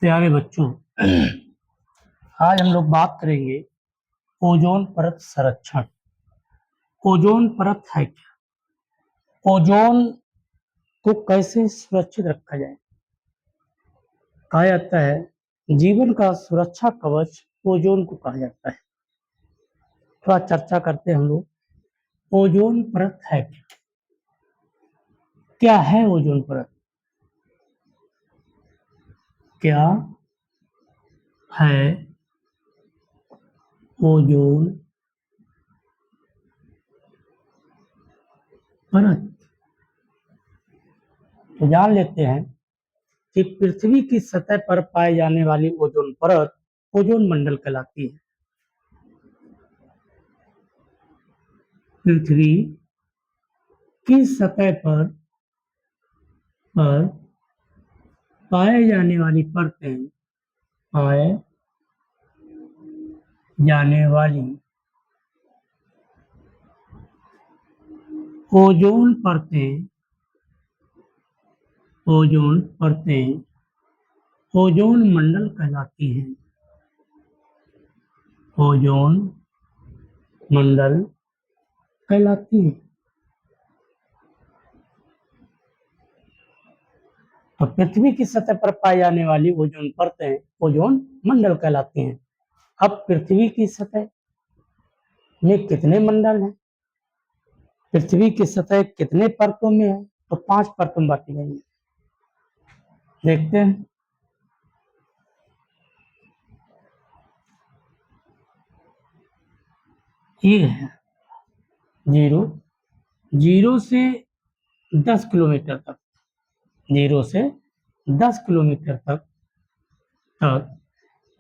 प्यारे बच्चों, आज हम लोग बात करेंगे ओजोन परत संरक्षण। ओजोन परत है क्या? ओजोन को कैसे सुरक्षित रखा जाए? कहा जाता है जीवन का सुरक्षा कवच ओजोन को कहा जाता है। थोड़ा चर्चा करते हैं हम लोग। ओजोन परत है क्या? क्या है ओजोन परत? क्या है ओजोन परत? तो जान लेते हैं कि पृथ्वी की सतह पर पाए जाने वाली ओजोन परत ओजोन मंडल कहलाती है। पृथ्वी की सतह पर पाए जाने वाली परतें पाए जाने वाली ओजोन परतें ओजोन मंडल कहलाती हैं। ओजोन मंडल कहलाती है। तो पृथ्वी की सतह पर पाई जाने वाली ओजोन परतें ओजोन मंडल कहलाती हैं। अब पृथ्वी की सतह में कितने मंडल हैं? पृथ्वी की सतह कितने परतों में है? तो 5 परतों में बांटी गई है। देखते हैं। ये है जीरो से 10 किलोमीटर तक। 0 से 10 किलोमीटर तक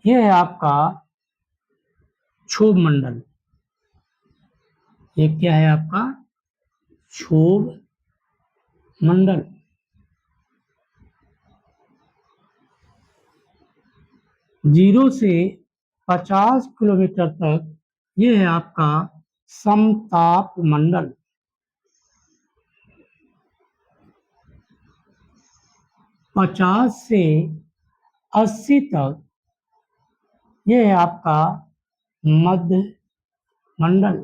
ये है आपका क्षोभ मंडल। ये क्या है आपका? क्षोभ मंडल। 0 से 50 किलोमीटर तक ये है आपका समताप मंडल। 50 से 80 तक ये है आपका मध्य मंडल।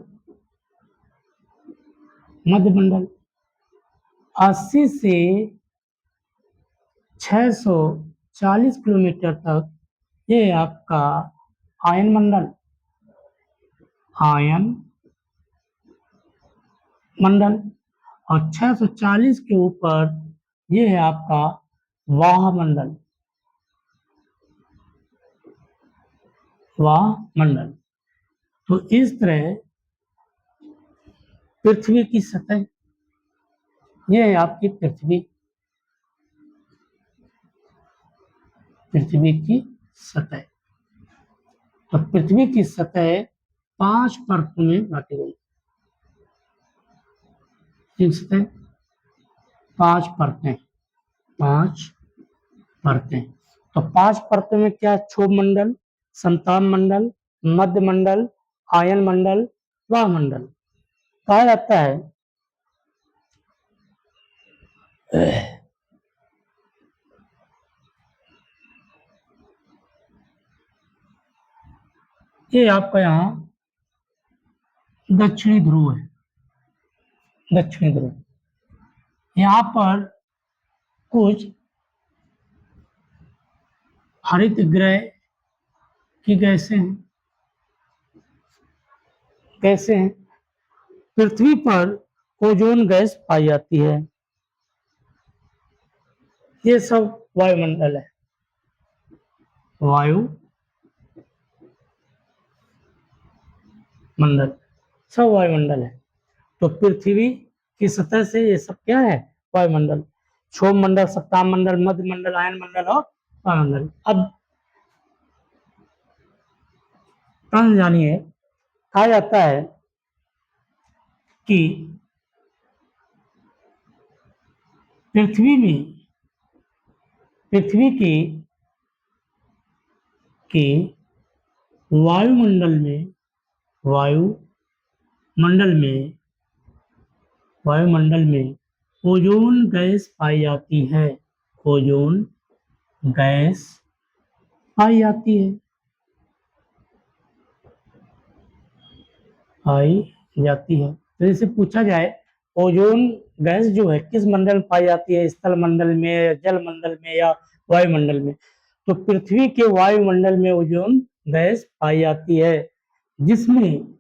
80 से 640 किलोमीटर तक ये है आपका आयन मंडल। और 640 के ऊपर ये है आपका वाह मंडल। तो इस तरह पृथ्वी की सतह, ये है आपकी पृथ्वी की सतह। तो पृथ्वी की सतह 5 परतों में बांटी गई। सतह 5 परतें। तो 5 परतों में क्या? क्षोभ मंडल, समताप मंडल, मध्य मंडल, आयन मंडल, वाह मंडल। कहा जाता है ये आपका यहाँ दक्षिणी ध्रुव है। यहाँ पर कुछ हरित गृह की गैसें हैं। पृथ्वी पर ओजोन गैस पाई जाती है। ये सब वायुमंडल है। सब वायुमंडल है। तो पृथ्वी की सतह से ये सब क्या है? वायुमंडल। क्षोभ मंडल, सप्ताह मंडल, मध्य मंडल, आयन मंडल और वायुमंडल। अब जानिए, कहा जाता है कि पृथ्वी के वायुमंडल में ओजोन गैस पाई जाती है। ओजोन गैस पाई जाती है, पाई जाती है। तो जैसे पूछा जाए ओजोन गैस जो है किस मंडल में पाई जाती है, स्थल मंडल में, जल मंडल में या वायुमंडल में, तो पृथ्वी के वायुमंडल में ओजोन गैस पाई जाती है, जिसमें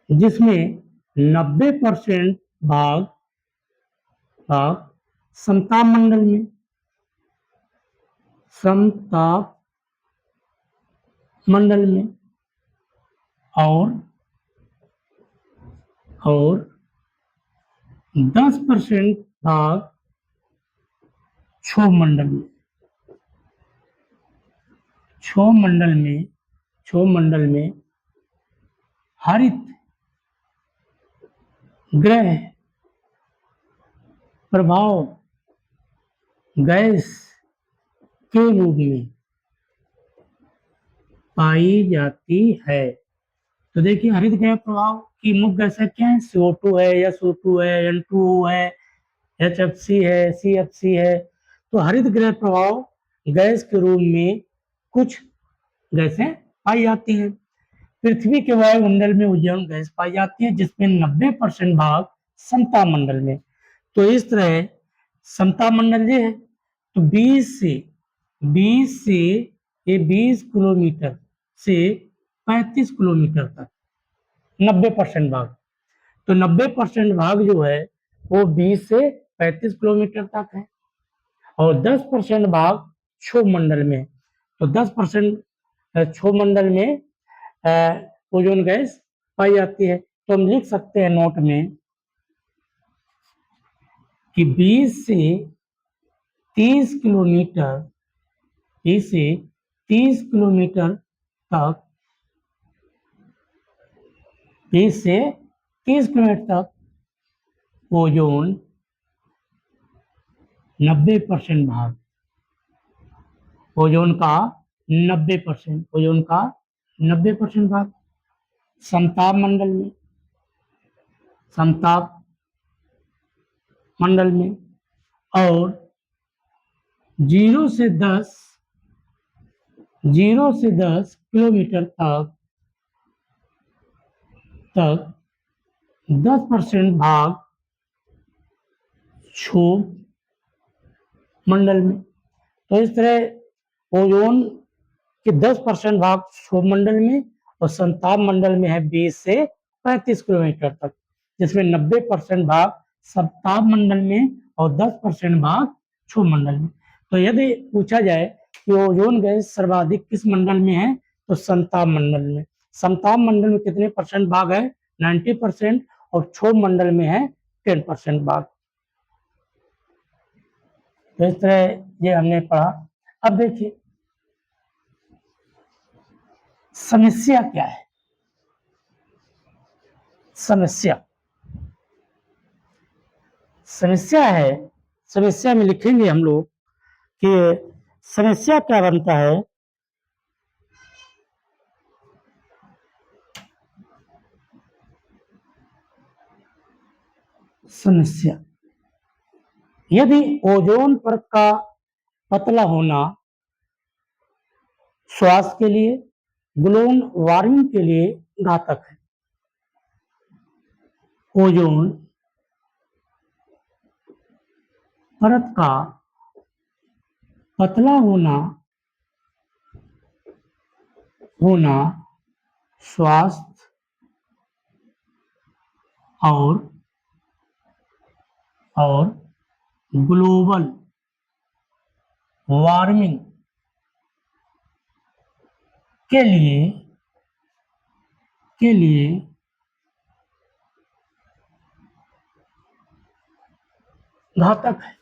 जिसमें 90% भाग भाग समताप मंडल में, समताप मंडल में, और 10% भाग क्षोभ मंडल में। क्षोभ मंडल में हरित ग्रह प्रभाव गैस के रूप में पाई जाती है। तो देखिए हरित गृह प्रभाव की मुख्य गैसें क्या है, CO2 है, SO2 है, N2O है, HFC है, CFC है। तो हरित गृह प्रभाव गैस के रूप में कुछ गैसें पाई जाती हैं। पृथ्वी के वायुमंडल में ओजोन गैस पाई जाती है, जिसमें 90% भाग समताप मंडल में। तो इस तरह समताप मंडल ये है, तो 20 किलोमीटर से 35 किलोमीटर तक 90% भाग। तो 90% भाग जो है वो 20 से 35 किलोमीटर तक है, और 10% भाग क्षोभ मंडल में। तो 10% क्षोभ मंडल में ओजोन गैस पाई जाती है। तो हम लिख सकते हैं नोट में कि 20 से 30 किलोमीटर 20 से 30 किलोमीटर तक 20 से 30 किलोमीटर तक ओजोन 90% भाग, ओजोन का 90% भाग समताप मंडल में, समताप मंडल में, और 0 से 10 किलोमीटर तक 10% भाग क्षोभ मंडल में। तो इस तरह ओजोन के 10% भाग क्षोभ मंडल में और समताप मंडल में है 20 से 35 किलोमीटर तक, जिसमें 90% भाग समताप मंडल में और 10% भाग क्षोभ मंडल में। तो यदि पूछा जाए कि ओजोन गैस सर्वाधिक किस मंडल में है, तो समताप मंडल में। समताप मंडल में कितने परसेंट भाग है, 90%, और क्षोभ मंडल में है 10% भाग। तो इस तरह ये हमने पढ़ा। अब देखिए समस्या क्या है। समस्या है, समस्या में लिखेंगे हम लोग कि समस्या क्या बनता है, समस्या यदि ओजोन परत का पतला होना स्वास्थ्य के लिए, ग्लोबल वार्मिंग के लिए घातक है। ओजोन परत का पतला होना स्वास्थ्य और ग्लोबल वार्मिंग के लिए घातक है।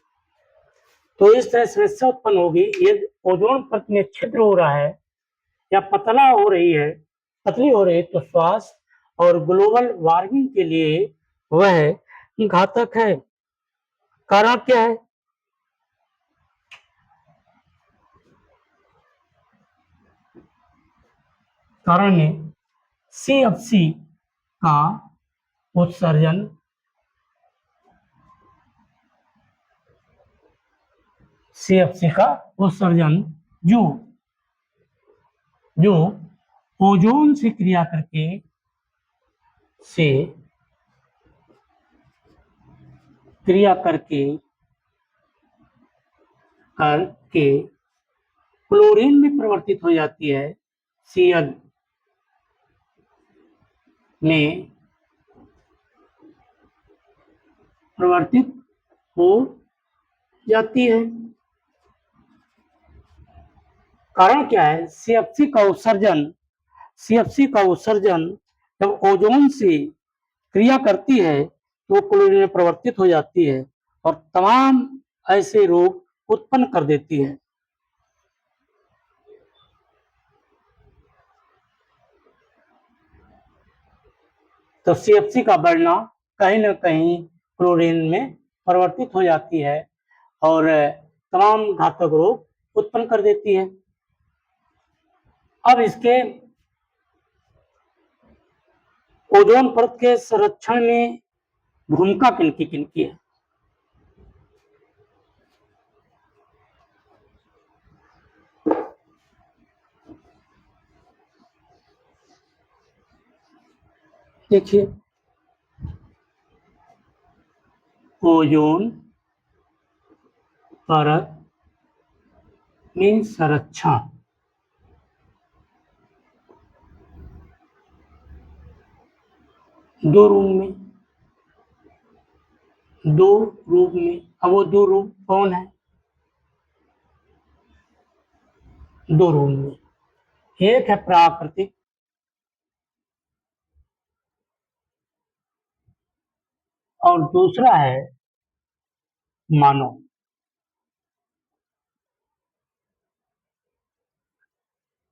तो इस तरह समस्या उत्पन्न होगी यदि ओजोन परत में छिद्र हो रहा है या पतली हो रही है, तो स्वास्थ्य और ग्लोबल वार्मिंग के लिए वह घातक है। कारण क्या है, कारण है CFC का उत्सर्जन, CFC का उत्सर्जन जो जो ओजोन से क्रिया करके से क्रिया करके करके क्लोरीन में परिवर्तित हो जाती है, Cl में परिवर्तित हो जाती है। कारण क्या है? CFC का उत्सर्जन जब ओजोन से क्रिया करती है तो क्लोरीन में परिवर्तित हो जाती है और तमाम ऐसे रोग उत्पन्न कर देती है। तो CFC का बढ़ना कहीं न कहीं क्लोरीन में परिवर्तित हो जाती है और तमाम घातक रोग उत्पन्न कर देती है। अब इसके ओजोन परत के संरक्षण में भूमिका किनकी है? देखिए, ओजोन परत में संरक्षण दो रूप में। अब वो दो रूप कौन है? दो रूप में, एक है प्राकृतिक और दूसरा है मानव।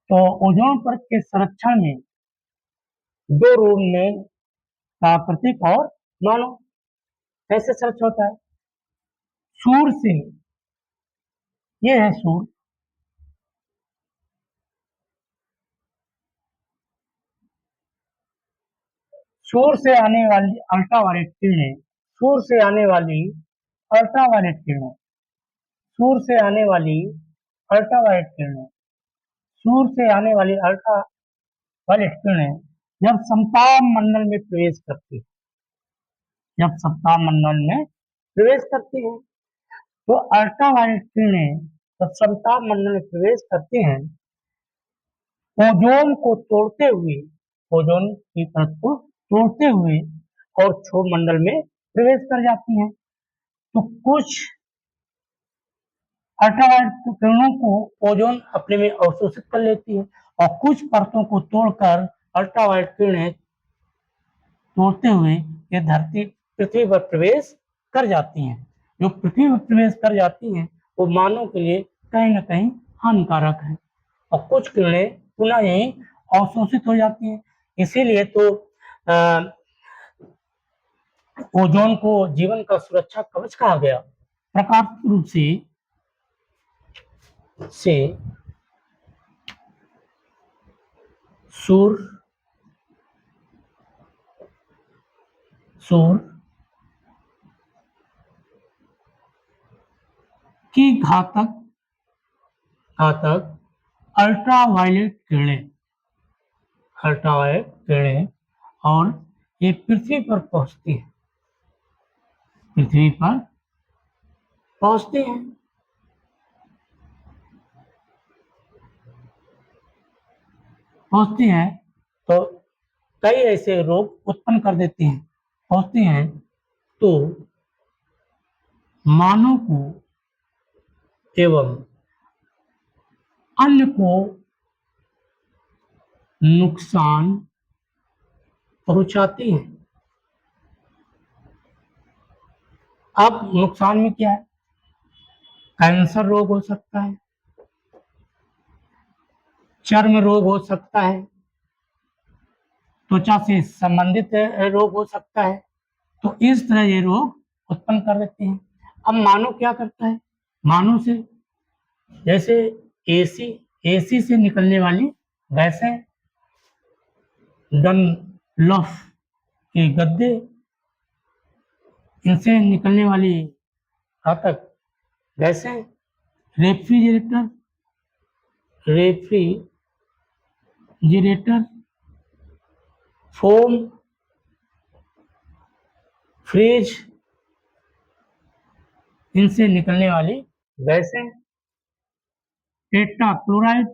तो ओजोन परत के संरक्षण में दो रूप में, प्राकृतिक और मानव। कैसे संरक्षण होता है? सूर्य से, ये है सूर्य, सूर्य से आने वाली अल्ट्रावायलेट किरणें, सूर्य से आने वाली अल्ट्रावायलेट किरणें, सूर्य से आने वाली अल्ट्रावायलेट किरणें, सूर्य से आने वाली अल्ट्रावायलेट किरणें जब समताप मंडल में प्रवेश करती है, जब समताप मंडल में प्रवेश करती है, तो अल्ट्रावायलेट किरणें जब समताप मंडल में प्रवेश करती हैं, ओजोन को तोड़ते हुए, ओजोन की परत को तोड़ते हुए और क्षोभ मंडल में प्रवेश कर जाती हैं। तो कुछ अल्ट्रावायलेट किरणों को ओजोन अपने में अवशोषित कर लेती है और कुछ परतों को तोड़कर अल्ट्रावायलेट किरणें तोड़ते हुए ये धरती पृथ्वी पर प्रवेश कर जाती हैं। जो पृथ्वी पर प्रवेश कर जाती हैं वो मानव के लिए कहीं न कहीं हानिकारक है और कुछ किरणें पुनः यही अवशोषित हो जाती हैं। इसीलिए तो ओजोन को जीवन का सुरक्षा कवच कहा गया। प्रकाश रूप से सूर्य की घातक अल्ट्रावायलेट किरणें और ये पृथ्वी पर पहुंचती है, पृथ्वी पर पहुंचती हैं। पहुंचती हैं तो कई ऐसे रोग उत्पन्न कर देती हैं। पहुंचती हैं तो मानव को एवं अन्य को नुकसान पहुंचाती हैं। अब नुकसान में क्या है? कैंसर रोग हो सकता है, चर्म रोग हो सकता है, त्वचा से संबंधित रोग हो सकता है। तो इस तरह ये रोग उत्पन्न कर देते हैं। अब मानव क्या करता है? मानव से जैसे एसी से निकलने वाली गैसें, डनलॉफ के गद्दे, इनसे निकलने वाली घातक गैसें, रेफ्रिजरेटर, रेफ्रिजरेटर, फोम, फ्रिज, इनसे निकलने वाली गैसें। टेट्रा क्लोराइड,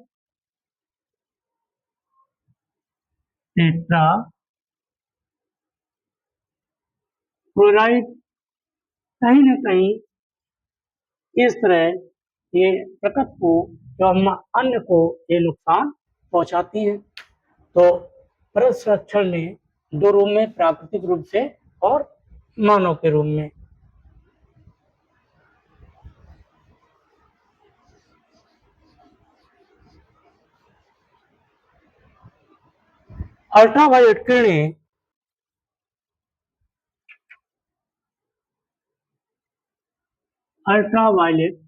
टेट्रा क्लोराइड, कहीं न कहीं इस तरह ये प्रकृति को एवं अन्य को ये नुकसान पहुंचाती हैं। तो परत संरक्षण में दो रूप में, प्राकृतिक रूप से और मानव के रूप में। अल्ट्रावायलेट किरणें अल्ट्रावायलेट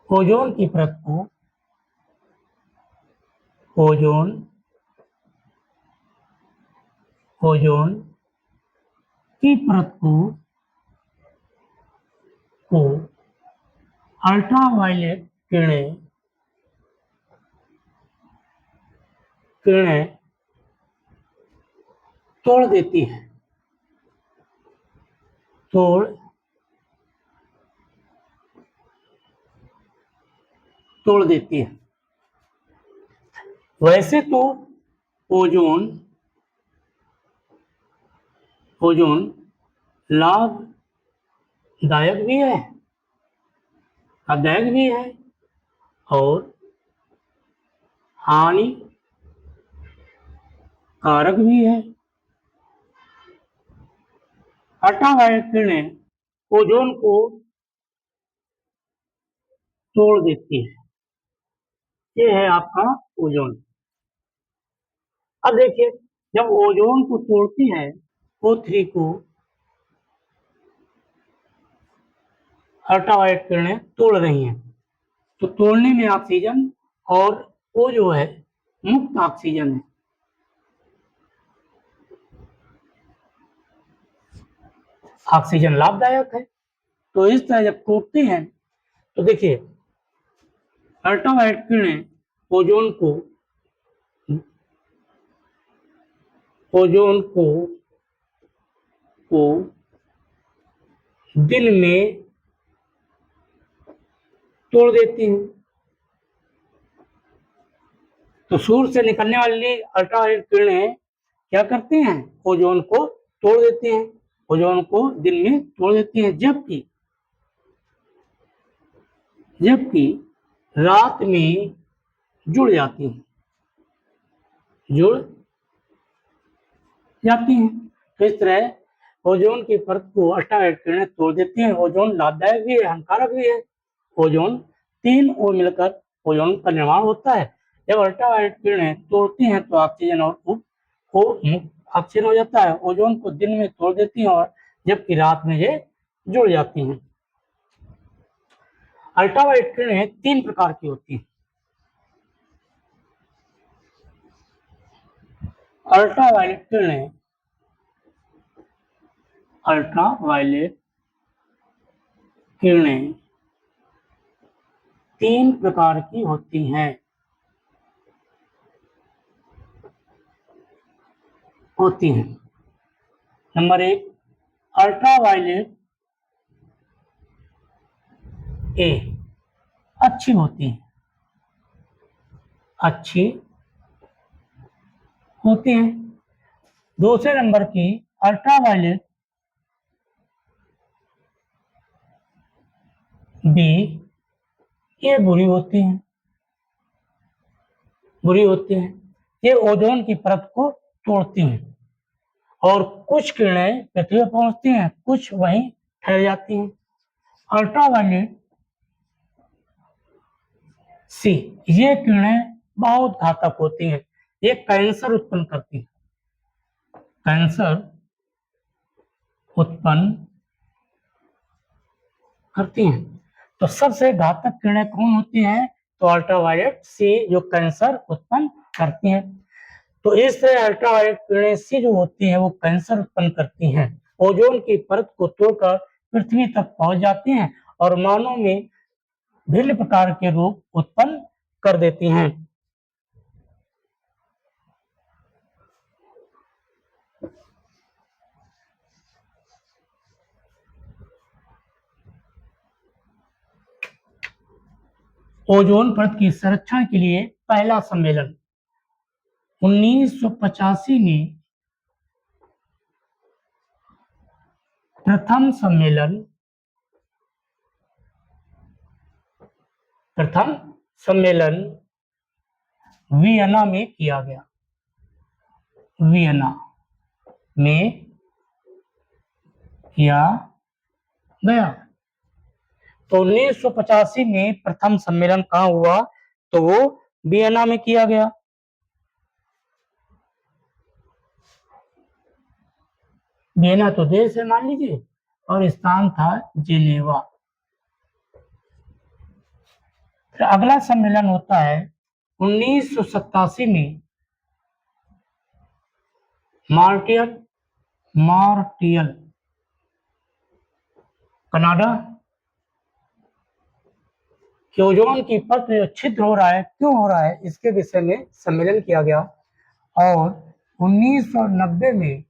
ओजोन की परत को ओजोन की परत को अल्ट्रावायलेट किरणें तोड़ देती है, तोड़ देती है। वैसे तो ओजोन लाभदायक भी है, लाभदायक भी है और हानिकारक भी है। अल्ट्रावायलेट किरणें ओजोन को तोड़ देती है। ये है आपका ओजोन। अब देखिए, जब ओजोन को तोड़ती है, O3 को अल्ट्रावायलेट किरणें तोड़ रही हैं, तो तोड़ने में ऑक्सीजन और वो जो है मुक्त ऑक्सीजन है। ऑक्सीजन लाभदायक है। तो इस तरह जब टूटती हैं तो देखिए, अल्ट्रावायलेट किरणें ओजोन को दिन में तोड़ देती हैं। तो सूर्य से निकलने वाली अल्ट्रावायलेट किरणें क्या करती हैं? ओजोन को तोड़ देती हैं, ओजोन को दिन में तोड़ देती हैं, जबकि रात में जुड़ जाती हैं। तो इस तरह ओजोन की परत को अल्ट्रावायलेट किरणें तोड़ देती हैं। ओजोन लाभदायक भी है, हानिकारक भी है। ओजोन 3 O मिलकर ओजोन का निर्माण होता है। जब अल्ट्रावायलेट किरणें तोड़ती हैं तो ऑक्सीजन और ऑक्सीजन हो जाता है। ओजोन को दिन में तोड़ देती हैं और जबकि रात में ये जुड़ जाती हैं। अल्ट्रावायलेट किरणें 3 प्रकार की होती हैं। अल्ट्रावायलेट किरणें 3 प्रकार की होती हैं। नंबर 1, अल्ट्रावायलेट ए अच्छी होती हैं। दूसरे नंबर की अल्ट्रावायलेट बी, ये बुरी होती हैं। ये ओजोन की परत को तोड़ती हैं और कुछ किरणें पृथ्वी पर पहुंचती हैं, कुछ वहीं ठहर जाती हैं। अल्ट्रावायलेट सी, ये किरणें बहुत घातक होती हैं। ये कैंसर उत्पन्न करती हैं। तो सबसे घातक किरणें कौन होती हैं? तो अल्ट्रावायलेट सी, जो कैंसर उत्पन्न करती हैं। तो इस तरह अल्ट्रावायलेट किरणें सी जो होती हैं वो कैंसर उत्पन्न करती हैं। ओजोन की परत को तोड़कर पृथ्वी तक पहुंच जाती हैं और मानव में भिन्न प्रकार के रोग उत्पन्न कर देती हैं। ओजोन परत की संरक्षण के लिए पहला सम्मेलन 1985 में प्रथम सम्मेलन वियना में किया गया। वियना में किया गया। तो 1985 में प्रथम सम्मेलन कहाँ हुआ? तो वो वियना में किया गया। वियना तो देश है मान लीजिए, और स्थान था जिनेवा। फिर अगला सम्मेलन होता है 1987 में मॉन्ट्रियल कनाडा। कि ओजोन की परत जो छिद्र हो रहा है, क्यों हो रहा है, इसके विषय में सम्मेलन किया गया। और 1990 में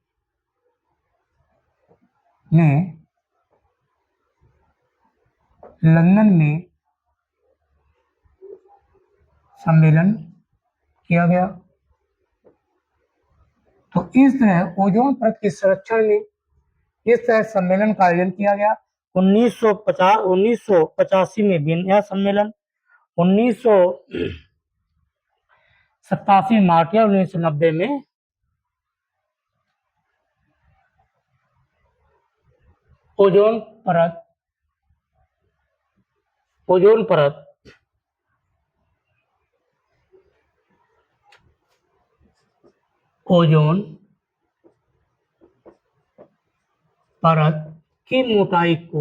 लंदन में सम्मेलन किया गया। तो इस तरह ओजोन परत के संरक्षण में इस तरह सम्मेलन का आयोजन किया गया। 1985 में वियना सम्मेलन, 1987 में मॉन्ट्रियल, 1990 में ओजोन परत की मोटाई को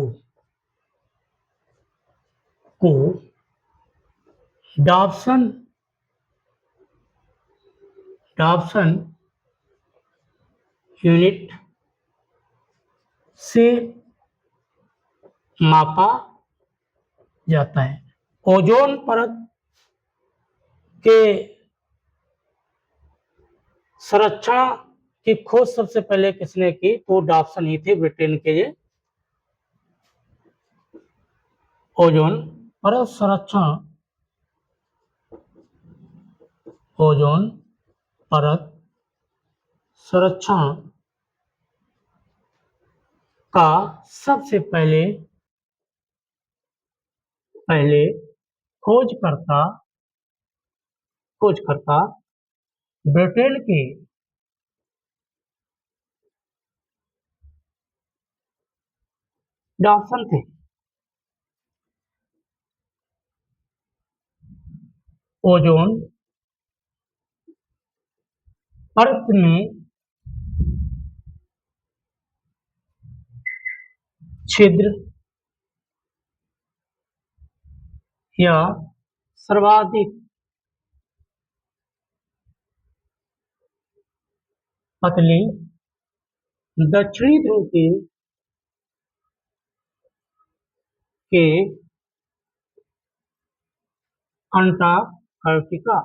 डॉप्सन यूनिट से मापा जाता है। ओजोन परत के संरक्षण की खोज सबसे पहले किसने की? तो डॉप्सन ही थे, ब्रिटेन के ये। ओजोन परत संरक्षण का सबसे पहले खोजकर्ता ब्रिटेन के डॉप्सन थे। ओजोन परत में छिद्र या सर्वाधिक पतली दक्षिणी ध्रुव के अंटार्कटिका।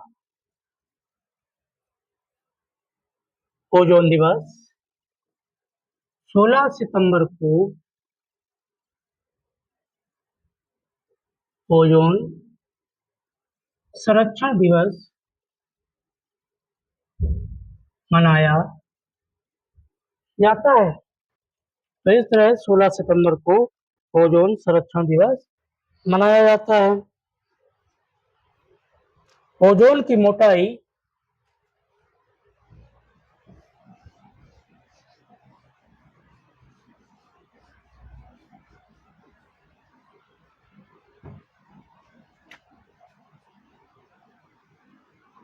ओजोन दिवस 16 सितंबर को ओजोन संरक्षण दिवस मनाया जाता है। तो इस तरह 16 सितंबर को ओजोन संरक्षण दिवस मनाया जाता है। ओजोन की मोटाई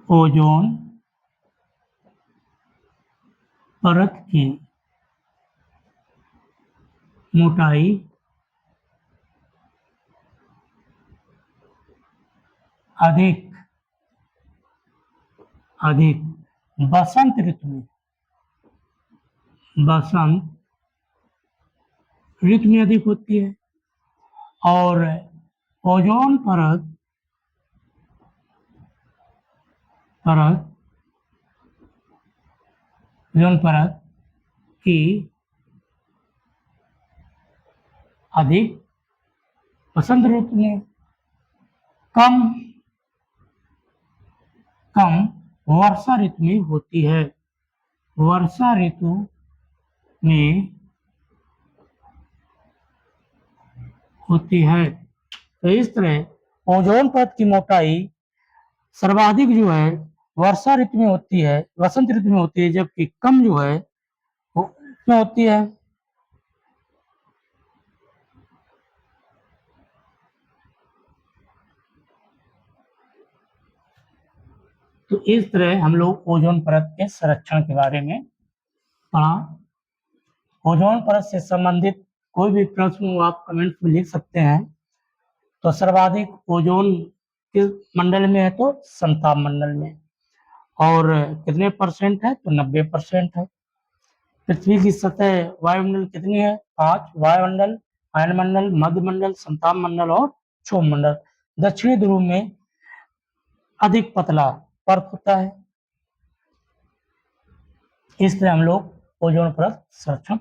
ओजोन परत की मोटाई अधिक बसंत ऋतु में अधिक होती है। और ओजोन परत ओजोन परत की अधिक वसंत ऋतु में, कम वर्षा ऋतु में होती है। वर्षा ऋतु में होती है। तो इस तरह ओजोन परत की मोटाई सर्वाधिक जो है वर्षा ऋतु में होती है, वसंत ऋतु में होती है, जबकि कम जो है वो में होती है। तो इस तरह हम लोग ओजोन परत के संरक्षण के बारे में पढ़ा। ओजोन परत से संबंधित कोई भी प्रश्न आप कमेंट में लिख सकते हैं। तो सर्वाधिक ओजोन किस मंडल में है? तो संताप मंडल में। और कितने परसेंट है? तो 90% है। पृथ्वी की सतह वायुमंडल कितनी है? 5 वायुमंडल, आयनमंडल, मध्यमंडल, संताप मंडल और क्षोभ मंडल। दक्षिणी ध्रुव में अधिक पतला परत होता है। इस तरह हम लोग ओजोन परत संरक्षण